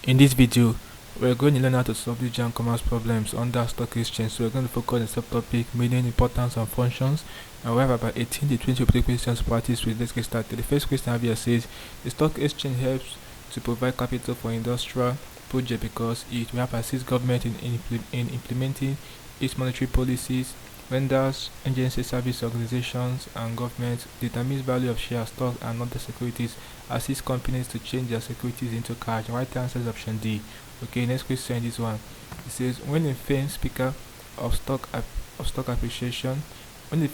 In this video, we're going to learn how to solve the JAMB commerce problems under stock exchange. So we're going to focus on the subtopic meaning, importance, and functions. And we have about 18 to 20 operating questions to practice with. Let's get started. The first question I have here says, the stock exchange helps to provide capital for industrial project because it will help assist government in implementing its monetary policies, vendors, agency service organizations, and government, determines value of share, stock, and other securities, assist companies to change their securities into cash. Right answer is option D. Okay, next question, this one. It says, when a firm speaker of stock appreciation, it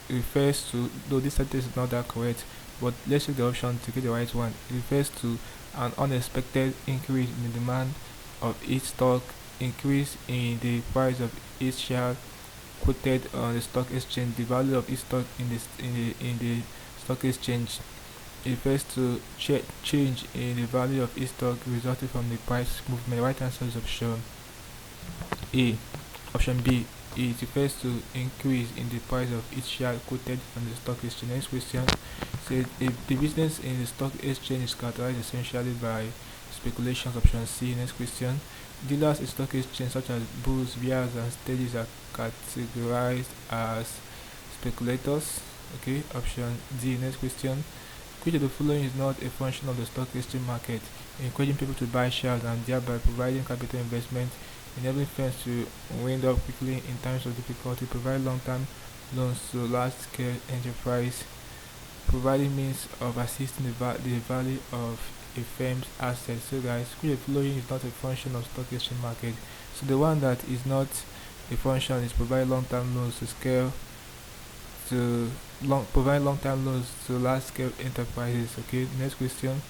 refers to, though this sentence is not that correct, but let's check the option to get the right one. It refers to an unexpected increase in the demand of each stock, increase in the price of each share quoted on the stock exchange. The value of each stock in the stock exchange refers to change in the value of each stock resulting from the price movement. The right answer is option A. Option B. It refers to increase in the price of each share quoted on the stock exchange. Next question says, if the business in the stock exchange is characterized essentially by speculations. Option C. Next question. Dealers in stock exchange such as bulls, bears, and stages are categorized as speculators. Okay, option D. Next question. Which of the following is not a function of the stock exchange market? Encouraging people to buy shares and thereby providing capital investment, enabling firms to wind up quickly in times of difficulty, provide long-term loans to large-scale enterprise, providing means of assisting the value of a firm's assets. So guys, which of the following is not a function of stock exchange market? So the one that is not a function is provide long-term loans to scale to provide long-term loans to large-scale enterprises. Okay, next question.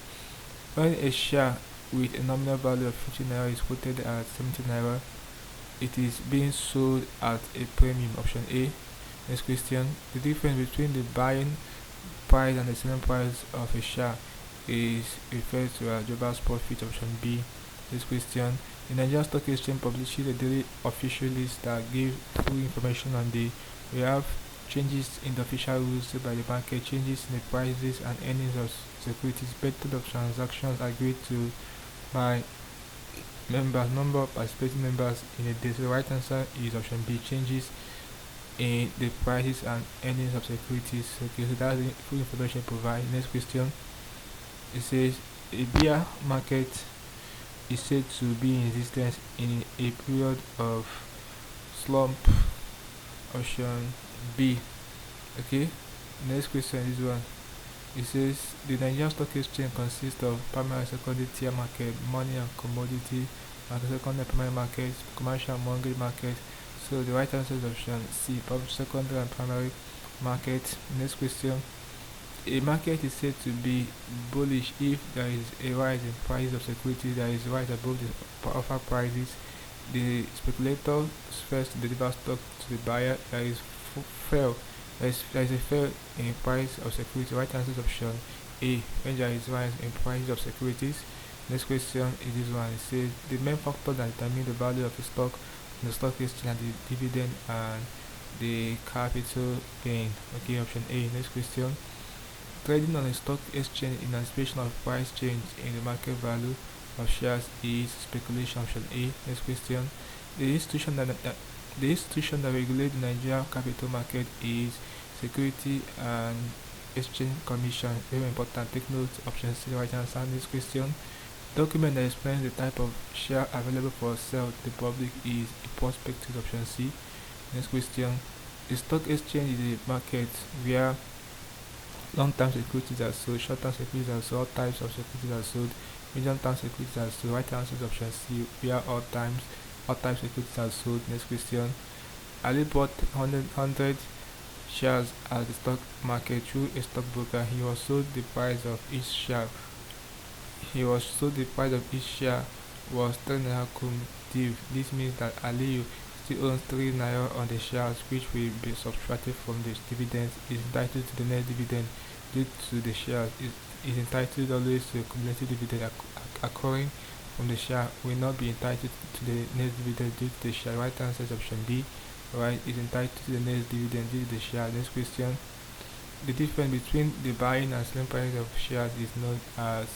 When a share with a nominal value of 50 naira is quoted at 70 naira, it is being sold at a premium. Option A. Next question. The difference between the buying price and the selling price of a share is referred to as Jobber's profit. Option B. This question. The Nigerian Stock Exchange publishes a daily official list that gives full information on the we have changes in the official rules set by the market, changes in the prices and earnings of securities, method of transactions agreed to by members, number of participating members in a day. So the right answer is option B, changes in the prices and earnings of securities. Okay, so that's the full information provided. Next question. It says a bear market is said to be in existence in a period of slump. Option B. Okay, next question is this one. It says the Nigerian Stock Exchange consists of primary and secondary tier market, money and commodity market, secondary and primary market, commercial and mortgage market. So the right answer is option C, secondary and primary market. Next question. A market is said to be bullish if there is a rise in prices of securities that is rise above the offer prices. The speculator first deliver stock to the buyer. There is a fail in price of security. Right answer is option A, when there is rise in prices of securities. Next question is this one. It says the main factor that determine the value of the stock in the stock exchange are the dividend and the capital gain. Okay, option A. Next question. Trading on a stock exchange in anticipation of price change in the market value of shares is speculation. Option A. Next question. The institution that regulates the Nigerian capital market is Security and Exchange Commission. Very important. Take note. Option C. Right answer. Next question. Document that explains the type of share available for sale to the public is a prospectus. Option C. Next question. The stock exchange is a market where long-term securities are sold, short-term securities are sold, all types of securities are sold, medium-term securities are sold. Right answer is option C, where all types of securities are sold. Next question. Ali bought 100 shares at the stock market through a stockbroker. He was sold the price of each share. Was 10 naira cumulative. This means that Ali still owns 3 naira on the shares, which will be subtracted from the dividends. Is entitled to the net dividend due to the shares. Is entitled always to a cumulative dividend occurring from the share. Will not be entitled to the net dividend due to the share. Right answer is option B. Right, is entitled to the net dividend due to the share. Next question. The difference between the buying and selling price of shares is known as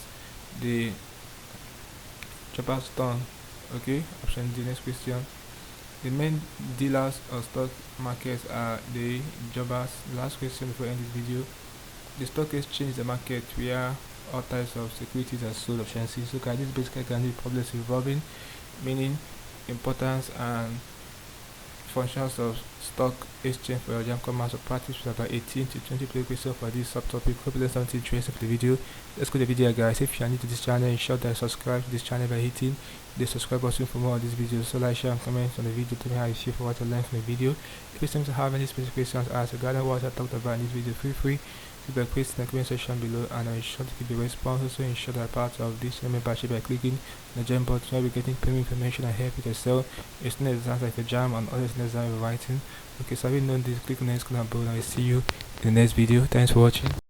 the jobbers turn. Okay, option D. Next question. The main dealers of stock markets are the jobbers. Last question before I end this video. The stock exchange is a market where all types of securities are sold. Option C. So this basically can be problems involving, meaning, importance and functions of stock exchange for your JAMB commerce or practice with about 18 to 20 play questions for this subtopic. Hope you learned something interesting for the video. Let's go to the video, guys. If you are new to this channel, ensure that you subscribe to this channel by hitting the subscribe button for more of these videos. So like, share and comment on the video. Tell me how you feel for what you learned from the video. If you seem to have any specific questions asked regarding what I talked about in this video, feel free to the quiz in the comment section below, and I'll ensure to keep the response. Also ensure that part of this membership by clicking the JAMB button. You'll be getting payment information and help you to sell your student exams like a JAMB and other student exam writing. Okay, so having known this, click on the next button and I will see you in the next video. Thanks for watching.